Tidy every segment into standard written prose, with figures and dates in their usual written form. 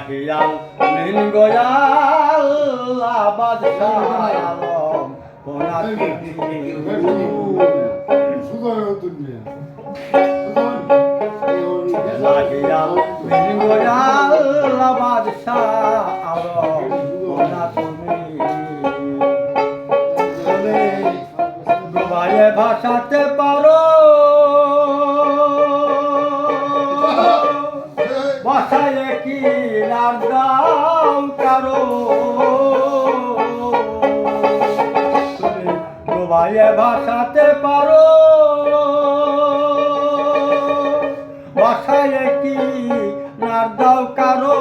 হিয়াল মিন গোয়াল বাদশাহ আলম কোনা হিয়াল মিন গোয়াল বাদশাহ আলম কোনা তুমি ডুবাইয়ে ভাসাতে পারো বাসায় কি নার দাও কারো ডুবাইয়ে ভাসাতে পারো বাসায় কি নার দাও কারো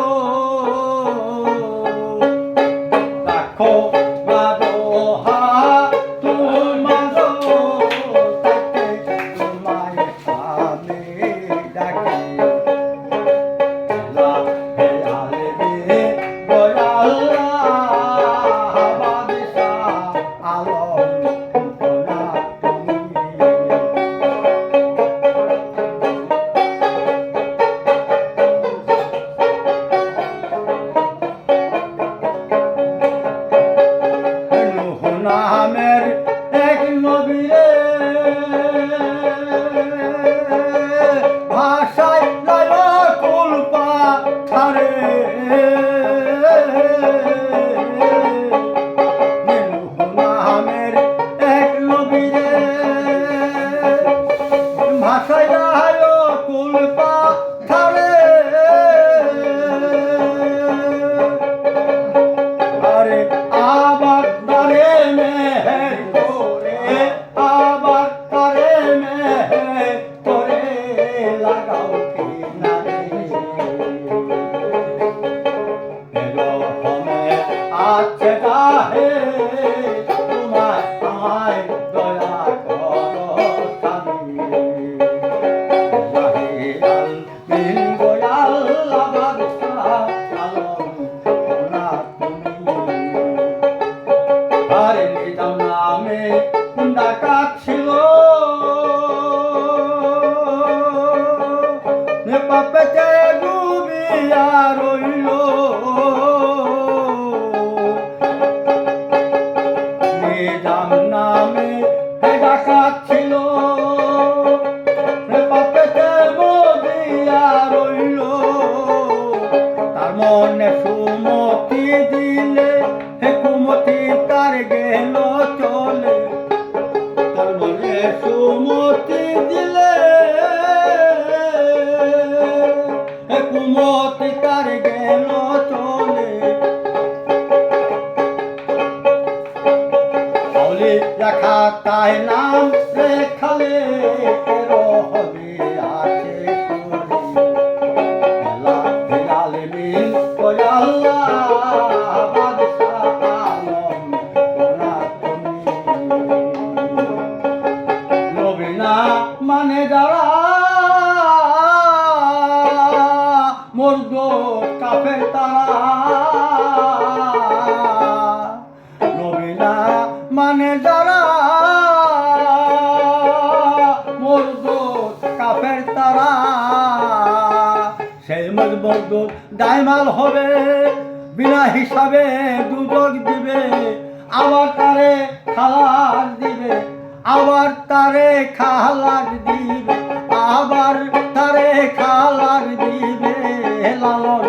রাখো নামের এক নবীরে ভাষায় কুল পাথারে নামের এক নবীরে ভাষায় কুল পাথারে আরে আবার আছে গাহে তোমার আমায় দয়া করো স্বামী জাহিলাল বিন গোয়াল বাদশাহ আলম কোনা তুমি আরে নিজাম নামে ডাকাত ছিল পাপেতে ডুবিয়া রইল নিজাম নামে ডাকাত ছিল পাপেতে মরিয়া রইল তার মনে সুমতি দিলে কুমতি তার গেল চলে তার মনে সুমতি দিলে কুমতি তার গেল চলে লেখা তাই নাম লেখালে রহবে আছে হিলাল মিন গোয়াল বাদশাহ আলম কোনা তুমি নবী না মানে যারা মর্দ কাফের তারা নবী না মানে যারা মর্দ কাফের তারা সেই মর্দ দায়মাল হবে বিনা হিসাবে দুদক দিবে আবার তারে খালাস দিবে আবার তারে খালাস দিবে আবার তারে খালাস দিবে লালন